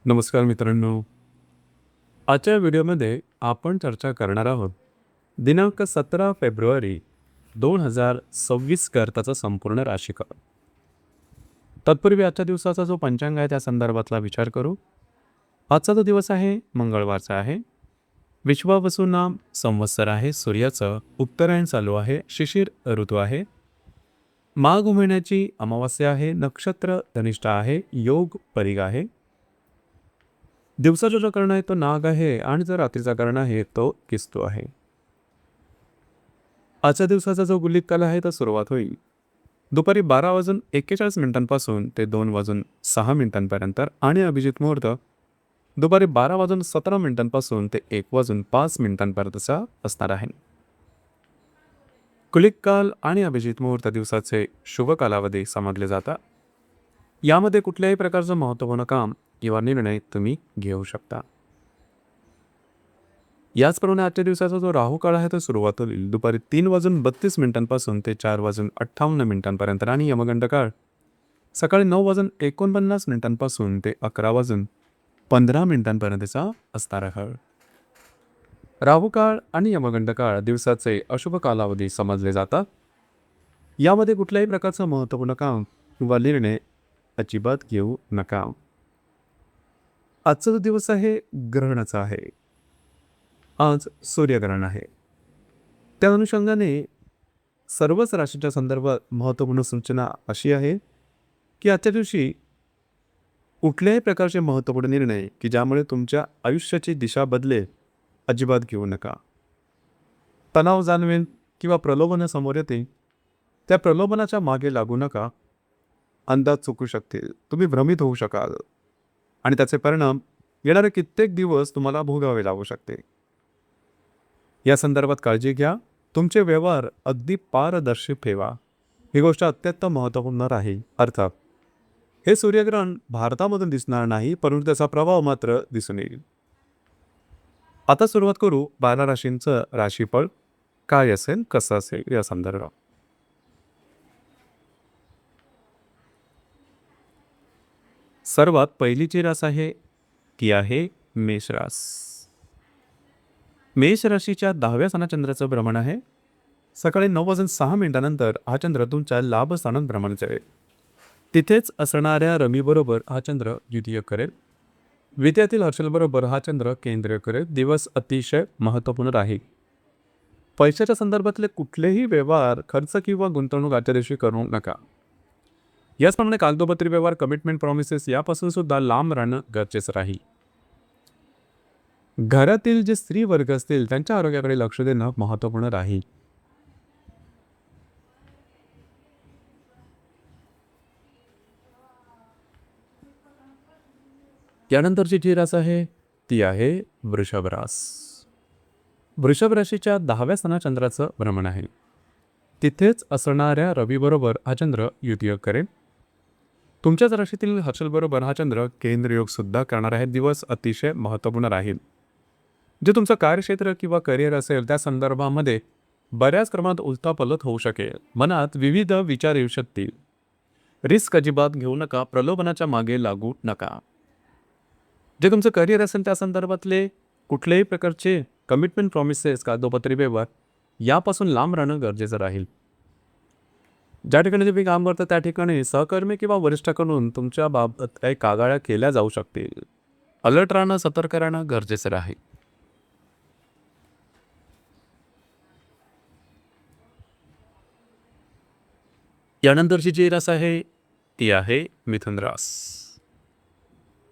नमस्कार मित्रांनो. आजच्या व्हिडिओमध्ये आपण चर्चा करणार आहोत दिनांक 17 फेब्रुवारी 2026 करताचा संपूर्ण राशीफळ. तत्पूर्वी आजच्या दिवसाचा जो पंचांग आहे त्या संदर्भातला विचार करू. आजचा जो दिवस आहे मंगळवारचा आहे. विश्वावसु नाम संवत्सर आहे. सूर्याचं उत्तरायण चालू आहे. शिशिर ऋतू आहे. माघ महिन्याची अमावास्या आहे. नक्षत्र धनिष्ठा आहे. योग परिग आहे. दिवसाचा जो कर्ण आहे तो नाग आहे आणि जो रात्रीचा कर्ण आहे तो किस्तू आहे. आजच्या दिवसाचा जो गुलित काल आहे तो सुरुवात होईल दुपारी 12:41 ते 2:06 आणि अभिजित मुहूर्त दुपारी 12:17 ते 1:05 असणार आहे. कुलिक काल आणि अभिजित मुहूर्त दिवसाचे शुभ कालावधी समजले जातात. यामध्ये कुठल्याही प्रकारचं महत्त्वपूर्ण काम किंवा निर्णय तुम्ही घेऊ शकता. याचप्रमाणे आजच्या दिवसाचा जो राहू काळ आहे तो सुरुवात होईल दुपारी 3:32 ते 4:58 आणि यमगंड काळ सकाळी 9:49 ते 11:15 असणार आहे. राहू काळ आणि यमगंड काळ दिवसाचे अशुभ कालावधी समजले जातात. यामध्ये कुठल्याही प्रकारचं महत्त्वपूर्ण काम किंवा निर्णय अजिबात घेऊ नका. आजचा जो दिवस आहे ग्रहणाचा आहे. आज सूर्यग्रहण आहे. त्या अनुषंगाने सर्वच राशीच्या संदर्भात महत्त्वपूर्ण सूचना अशी आहे की आजच्या दिवशी कुठल्याही प्रकारचे महत्त्वपूर्ण निर्णय की ज्यामुळे तुमच्या आयुष्याची दिशा बदलेल अजिबात घेऊ नका. तणाव जाणवेल किंवा प्रलोभन समोर येते त्या प्रलोभनाच्या मागे लागू नका. अंदाज चुकू शकतील. तुम्ही भ्रमित होऊ शकाल आणि त्याचे परिणाम येणारे कित्येक दिवस तुम्हाला भोगावे लागू शकते. या संदर्भात काळजी घ्या. तुमचे व्यवहार अगदी पारदर्शी ठेवा. ही गोष्ट अत्यंत महत्त्वपूर्ण राहील. अर्थात हे सूर्यग्रहण भारतामधून दिसणार नाही परंतु त्याचा प्रभाव मात्र दिसून येईल. आता सुरुवात करू 12 राशींचं राशीफळ काय असेल कसं असेल या संदर्भात. सर्वात पहिलीची रास आहे ती आहे मेष रास. मेष राशीच्या 10व्या स्थानात चंद्राचं भ्रमण आहे. सकाळी 9:06 हा चंद्र तुमच्या लाभ स्थानात भ्रमण करेल. तिथेच असणाऱ्या रवीबरोबर हा चंद्र द्वितीय करेल. द्वितीयातील हर्षलबरोबर हा चंद्र केंद्रीय करेल. दिवस अतिशय महत्त्वपूर्ण राहील. पैशाच्या संदर्भातले कुठलेही व्यवहार खर्च किंवा गुंतवणूक आजच्या दिवशी करू नका. याचप्रमाणे कागदोपत्री व्यवहार कमिटमेंट प्रॉमिसेस यापासून सुद्धा लांब राहणं गरजेचं राहील. घरातील जे स्त्री वर्ग असतील त्यांच्या आरोग्याकडे लक्ष देणं महत्त्वपूर्ण राहील. यानंतरची जी रास आहे ती आहे वृषभ रास. वृषभ राशीच्या 10व्या स्थानात चंद्राचं भ्रमण आहे. तिथेच असणाऱ्या रवीबरोबर हा चंद्र युतियोग करेल. तुमच्याच राशीतील हर्षलबरोबर हा चंद्र केंद्रयोग सुद्धा करणार आहे. दिवस अतिशय महत्त्वपूर्ण राहील. जे तुमचं कार्यक्षेत्र किंवा करिअर असेल त्या संदर्भामध्ये बऱ्याच प्रमाणात उलथापालथ होऊ शकेल. मनात विविध विचार येऊ शकतील. रिस्क अजिबात घेऊ नका. प्रलोभनाच्या मागे लागू नका. जे तुमचं करिअर असेल त्या संदर्भातले कुठल्याही प्रकारचे कमिटमेंट प्रॉमिसेस कागदोपत्री व्यवहार यापासून लांब राहणं गरजेचं राहील. ज्या ठिकाणी तुम्ही काम करता त्या ठिकाणी सहकर्मी किंवा वरिष्ठाकडून तुमच्या बाबत काही कागाळ्या केल्या जाऊ शकतील. अलर्ट राहणं सतर्क राहणं गरजेचं राहील. यानंतरची जी रास आहे ती आहे मिथुन रास.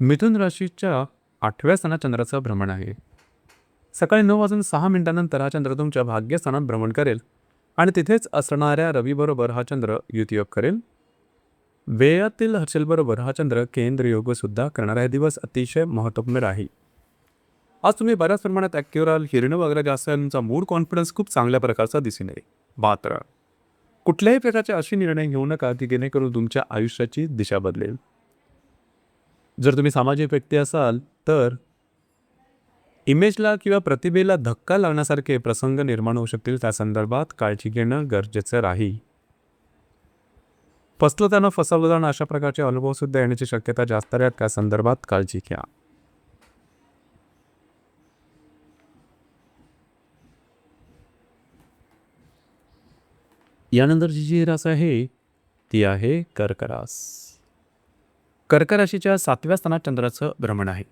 मिथुन राशीच्या 8व्या स्थानात चंद्राचं भ्रमण आहे. सकाळी 9:06 हा चंद्र तुमच्या भाग्यस्थानात भ्रमण करेल आणि तिथेच असणाऱ्या रवीबरोबर हा चंद्र युतियोग करेल. व्ययातील हर्षलबरोबर हा चंद्र केंद्रयोग सुद्धा करणार आहे. दिवस अतिशय महत्त्वपूर्ण राहील. आज तुम्ही बऱ्याच प्रमाणात ॲक्टिव्ह राहाल. हिरणं वगैरे जास्त तुमचा मूड कॉन्फिडन्स खूप चांगल्या प्रकारचा दिसून येईल. मात्र कुठल्याही प्रकारचे असे निर्णय घेऊ नका की जेणेकरून तुमच्या आयुष्याची दिशा बदलेल. जर तुम्ही सामाजिक व्यक्ती असाल तर इमेजला किंवा प्रतिभेला धक्का लागण्यासारखे प्रसंग निर्माण होऊ शकतील. त्या संदर्भात काळजी घेणं गरजेचं राहील. फसलं जाणं, फसवलं जाणं अशा प्रकारचे अनुभव सुद्धा येण्याची शक्यता जास्त आहे. त्या संदर्भात काळजी घ्या. यानंतरची जी रास आहे ती आहे कर्क रास. कर्क राशीच्या 7व्या स्थानात चंद्राचं भ्रमण आहे.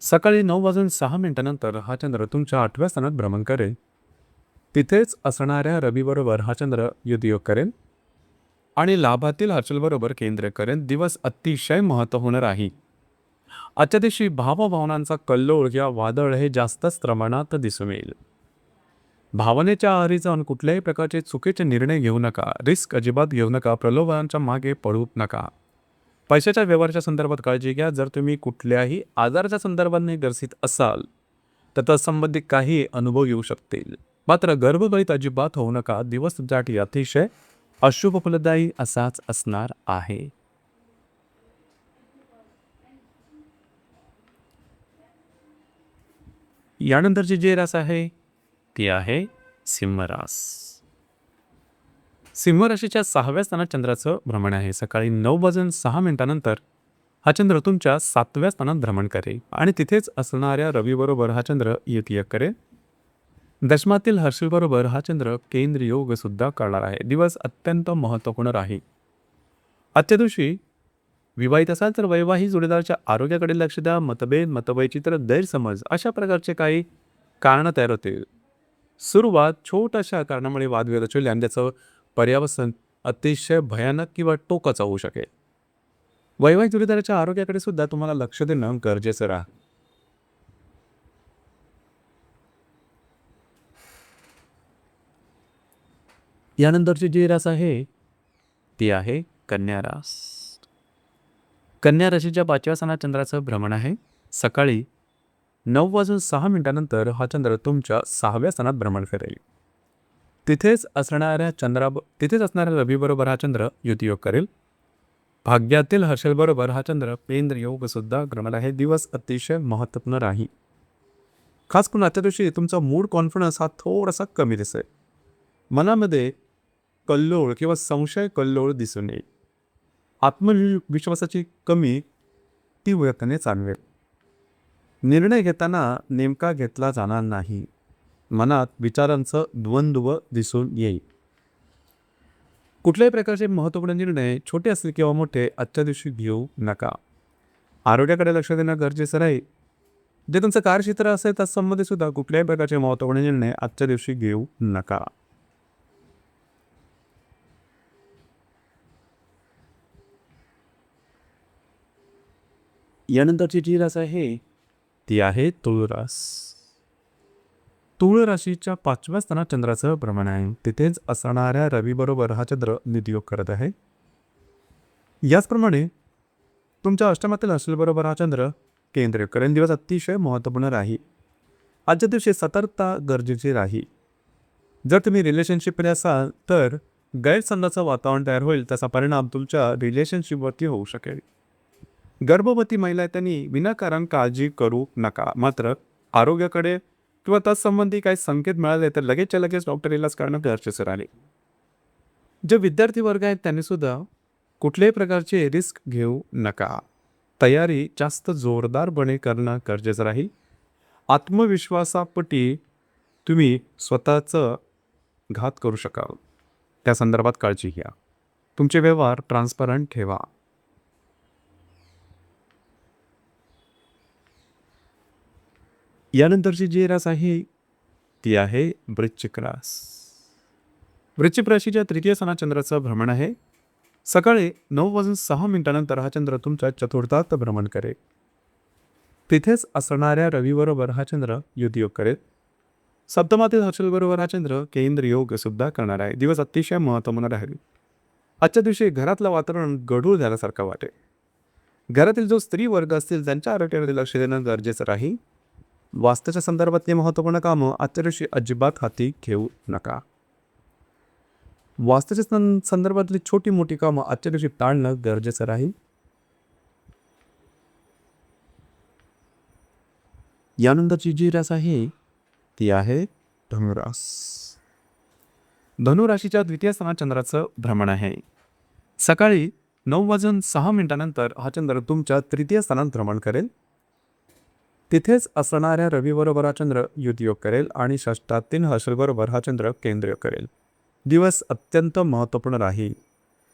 सकाळी 9:06 हा चंद्र तुमच्या 8व्या स्थानात भ्रमण करेल. तिथेच असणाऱ्या रवीबरोबर हा चंद्र युतियोग करेल आणि लाभातील हर्षलबरोबर केंद्र करेल. दिवस अतिशय महत्त्वपूर्ण आहे. आजच्या दिवशी भावभावनांचा कल्लोळ या वादळ हे जास्तच प्रमाणात दिसून येईल. भावनेच्या आहारी जाऊन कुठल्याही प्रकारचे चुकीचे निर्णय घेऊ नका. रिस्क अजिबात घेऊ नका. प्रलोभनांच्या मागे पडू नका. पैशाच्या व्यवहाराच्या संदर्भात काळजी घ्या. जर तुम्ही कुठल्याही आजाराच्या संदर्भाने ग्रसित असाल तर तत्संबंधी काही अनुभव येऊ शकतील. मात्र गर्भगळीत अजिबात होऊ नका. दिवस तुमच्यासाठी अतिशय अशुभ फलदायी असाच असणार आहे. यानंतरची जी रास आहे ती आहे सिंह रास. सिंह राशीच्या 6व्या स्थानात चंद्राचं भ्रमण आहे. सकाळी 9:06 हा चंद्र तुमच्या 7व्या स्थानात भ्रमण करेल आणि तिथेच असणाऱ्या रवीबरोबर हा चंद्र युतियोग करेल. दशमातील हर्षलबरोबर हा चंद्र केंद्र योग सुद्धा करणार आहे. दिवस अत्यंत महत्त्वपूर्ण आहे. आजच्या दिवशी विवाहित असाल तर वैवाहिक जोडीदाराच्या आरोग्याकडे लक्ष द्या. मतभेद, मतवैचित्र, गैरसमज अशा प्रकारचे काही कारणं तयार होतील. सुरुवात छोट्याशा कारणामुळे वादविवाद होईल आणि त्याचं पर्यावसन अतिशय भयानक किंवा टोकाचं होऊ शकेल. वैवाहिक जोडीदाराच्या आरोग्याकडे सुद्धा तुम्हाला लक्ष देणं गरजेचं राहा. यानंतरची जी रास आहे ती आहे कन्या रास. कन्या राशीच्या 5व्या स्थानात चंद्राचं भ्रमण आहे. सकाळी 9:06 हा चंद्र तुमच्या 6व्या स्थानात भ्रमण करेल. तिथेच असणाऱ्या रवीबरोबर हा चंद्र युतियोग करेल. भाग्यातील हर्षलबरोबर हा चंद्र पेंद्र योग सुद्धा करणार आहे. दिवस अतिशय महत्त्वपूर्ण राहील. खास करून आजच्या दिवशी तुमचा मूड कॉन्फिडन्स हा थोडासा कमी दिसेल. मनामध्ये कल्लोळ किंवा संशय कल्लोळ दिसून येईल. आत्मविश्वासाची कमी तीव्रतेने जाणवेल. निर्णय घेताना नेमका घेतला जाणार नाही. मनात विचारांचं द्वंद्व दिसून येईल. कुठल्याही प्रकारचे महत्त्वपूर्ण निर्णय छोटे असतील किंवा मोठे आजच्या दिवशी घेऊ नका. आरोग्याकडे लक्ष देणं गरजेचं राहील. जे तुमचं कार्यक्षेत्र असेल त्यासंबंधी सुद्धा कुठल्याही प्रकारचे महत्त्वपूर्ण निर्णय आजच्या दिवशी घेऊ नका. यानंतरची जी रास आहे ती आहे तुळ रास. तुळ राशीच्या 5व्या स्थानात चंद्राचं भ्रमण आहे. तिथेच असणाऱ्या रवीबरोबर हा चंद्र युतियोग करत आहे. याचप्रमाणे तुमच्या अष्टमातील हर्षलबरोबर हा चंद्र केंद्र करेल. दिवस अतिशय महत्त्वपूर्ण राहील. आजच्या दिवशी सतर्कता गरजेची राहील. जर तुम्ही रिलेशनशिपमध्ये असाल तर गैरसमजाचं वातावरण तयार होईल. त्याचा परिणाम तुमच्या रिलेशनशिपवरती होऊ शकेल. गर्भवती महिला त्यांनी विनाकारण काळजी करू नका. मात्र आरोग्याकडे किंवा तत्संबंधी काही संकेत मिळाले तर लगेचच्या लगेच डॉक्टर इलाज करणं गरजेचं राहील. जे विद्यार्थी वर्ग आहेत त्यांनी सुद्धा कुठल्याही प्रकारचे रिस्क घेऊ नका. तयारी जास्त जोरदारपणे करणं गरजेचं राहील. आत्मविश्वासापोटी तुम्ही स्वतःचं घात करू शकाल. त्या संदर्भात काळजी घ्या. तुमचे व्यवहार ट्रान्सपरंट ठेवा. यानंतरची जी रास आहे ती आहे वृश्चिक रास. वृश्चिक राशीच्या 3य स्थानात चंद्राचं भ्रमण आहे. सकाळी 9:06 हा चंद्र तुमच्या 4थात भ्रमण करेल. तिथेच असणाऱ्या रवीबरोबर हा चंद्र युतियोग करेल. सप्तमातील हर्षलबरोबर हा चंद्र केंद्र योग सुद्धा करणार आहे. दिवस अतिशय महत्त्वपूर्ण राहील. आजच्या दिवशी घरातलं वातावरण गढूळ झाल्यासारखं वाटेल. घरातील जो स्त्री वर्ग असतील त्यांच्या आरोग्याकडे लक्ष देणं गरजेचं राहील. वास्तूच्या संदर्भातली महत्त्वपूर्ण कामं आजच्या दिवशी अजिबात हाती घेऊ नका. वास्तूच्या संदर्भातली छोटी मोठी कामं आजच्या दिवशी टाळणं गरजेचं राहील. यानंतरची जी रास आहे ती आहे धनुरास. धनुराशीच्या 2य स्थानात चंद्राचं भ्रमण आहे. सकाळी 9:06 हा चंद्र तुमच्या 3य स्थानात भ्रमण करेल. तिथेच असणाऱ्या रवीबरोबर हा चंद्र युतियोग करेल आणि षष्ठातील हर्षलबरोबर हा चंद्र केंद्र करेल. दिवस अत्यंत महत्त्वपूर्ण राहील.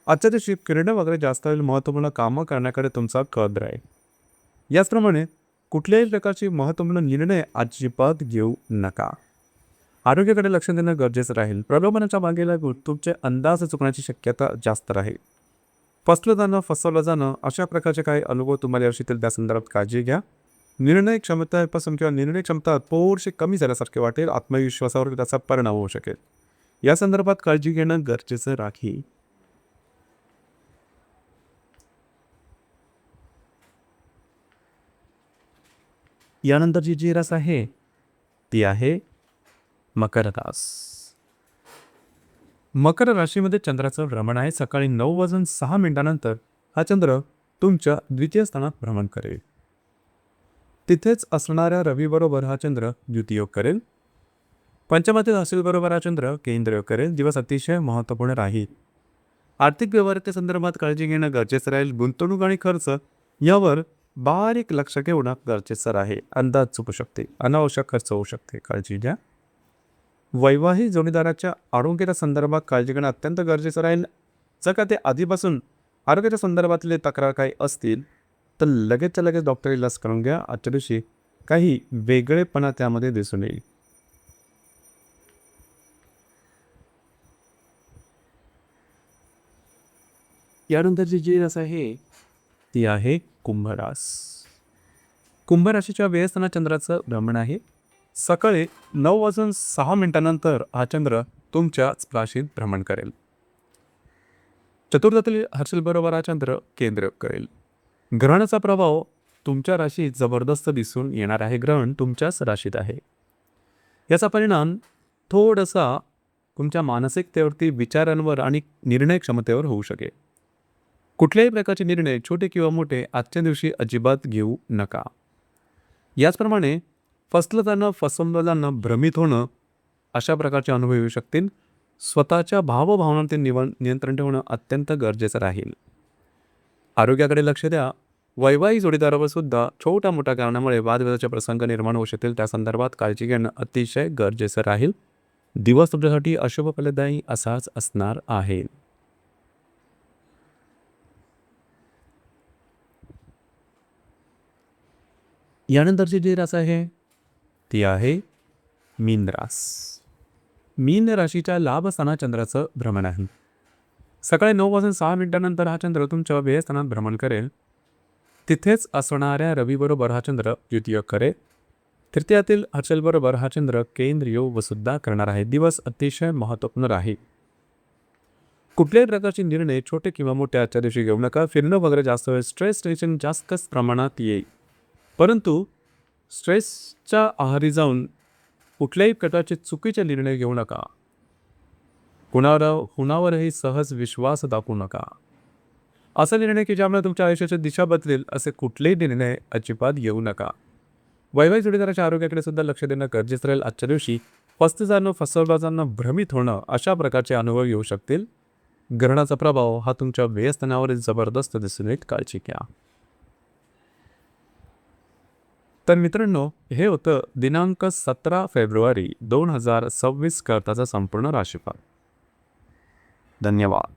आजच्या दिवशी किरण वगैरे जास्त वेळ महत्त्वपूर्ण कामं करण्याकडे तुमचा कल राहील. याचप्रमाणे कुठल्याही प्रकारची महत्त्वपूर्ण निर्णय अजिबात घेऊ नका. आरोग्याकडे लक्ष देणं गरजेचं राहील. प्रलोभनाच्या मागे लागून तुमचे अंदाज चुकण्याची शक्यता जास्त राहील. फसलं जाणं, फसवलं जाणं अशा प्रकारचे काही अनुभव तुम्हाला येतील, त्या संदर्भात काळजी घ्या. निर्णय क्षमतेपासून किंवा निर्णय क्षमता थोडीशी कमी झाल्यासारखे वाटेल. आत्मविश्वासावर त्याचा परिणाम होऊ शकेल. या संदर्भात काळजी घेणं गरजेचं राहील. यानंतरची जी रास आहे ती आहे मकर रास. मकर राशीमध्ये चंद्राचं भ्रमण आहे. सकाळी 9:06 हा चंद्र तुमच्या द्वितीय स्थानात भ्रमण करेल. तिथेच असणाऱ्या रवीबरोबर हा चंद्र द्वितीयोग करेल. पंचमातील राशीबरोबर हा चंद्र केंद्रयोग करेल. दिवस अतिशय महत्त्वपूर्ण राहील. आर्थिक व्यवहाराच्या संदर्भात काळजी घेणं गरजेचं राहील. गुंतवणूक आणि खर्च यावर बारीक लक्ष ठेवणं गरजेचं आहे. अंदाज चुकू शकते, अनावश्यक खर्च होऊ शकते, काळजी घ्या. वैवाहिक जोडीदाराच्या आरोग्याच्या संदर्भात काळजी घेणं अत्यंत गरजेचं राहील. जर का ते आधीपासून आरोग्याच्या संदर्भातले तक्रार काही असतील तर लगेचच्या लगेच डॉक्टरी लस करून घ्या. आजच्या दिवशी काही वेगळेपणा त्यामध्ये दिसून येईल. यानंतरची जी रास आहे ती आहे कुंभ रास. कुंभ राशीच्या व्ययस्थानात चंद्राचं भ्रमण आहे. सकाळी 9:06 हा चंद्र तुमच्याच राशीत भ्रमण करेल. चतुर्थातील हर्षलबरोबर हा चंद्र केंद्र करेल. ग्रहणाचा प्रभाव तुमच्या राशीत जबरदस्त दिसून येणार आहे. ग्रहण तुमच्याच राशीत आहे. याचा परिणाम थोडासा तुमच्या मानसिकतेवरती, विचारांवर आणि निर्णय क्षमतेवर होऊ शकेल. कुठल्याही प्रकारचे निर्णय छोटे किंवा मोठे आजच्या दिवशी अजिबात घेऊ नका. याचप्रमाणे फसलं जाणं, फसवलं जाणं, भ्रमित होणं अशा प्रकारचे अनुभव येऊ शकतील. स्वतःच्या भावभावनांचे नियंत्रण ठेवणं अत्यंत गरजेचं राहील. आरोग्याकडे लक्ष द्या. वैवाहिक जोडीदारावर सुद्धा छोट्या मोठ्या कारणामुळे वादविवादाचे प्रसंग निर्माण होऊ शकतील. त्या संदर्भात काळजी घेणं अतिशय गरजेचं राहील. दिवस तुमच्यासाठी अशुभ फलदायी असाच असणार आहे. यानंतरची जी रास आहे ती आहे मीन रास. मीन राशीच्या लाभस्थानात चंद्राचं भ्रमण आहे. सकाळी 9:06 हा चंद्र तुमच्या व्ययस्थानात भ्रमण करेल. तिथेच असणाऱ्या रवीबरोबर हा चंद्र द्वितीयोग करेल. तृतीयातील हर्षलबरोबर हा चंद्र केंद्रयोग सुद्धा करणार आहे. दिवस अतिशय महत्त्वपूर्ण राहील. कुठल्याही प्रकारचे निर्णय छोटे किंवा मोठे आजच्या दिवशी घेऊ नका. फिरणं वगैरे जास्त वेळ, स्ट्रेस टेन्शन जास्तच प्रमाणात येईल. परंतु स्ट्रेसच्या आहारी जाऊन कुठल्याही प्रकारचे चुकीचे निर्णय घेऊ नका. कुणावरही सहज विश्वास दाखवू नका. असा निर्णय की ज्यामुळे तुमच्या आयुष्याची दिशा बदलेल असे कुठलेही निर्णय अजिबात घेऊ नका. वैवाहिक जोडीदाराच्या आरोग्याकडे सुद्धा लक्ष देणं गरजेचं राहील. आजच्या दिवशी फसलं जाणं, फसवलं जाणं, भ्रमित होणं अशा प्रकारचे अनुभव येऊ शकतील. ग्रहणाचा प्रभाव हा तुमच्या व्ययस्थानावर जबरदस्त दिसून येईल. काळजी घ्या. तर मित्रांनो, हे होतं दिनांक 17 फेब्रुवारी 2026 करताचा संपूर्ण राशीफळ. धन्यवाद.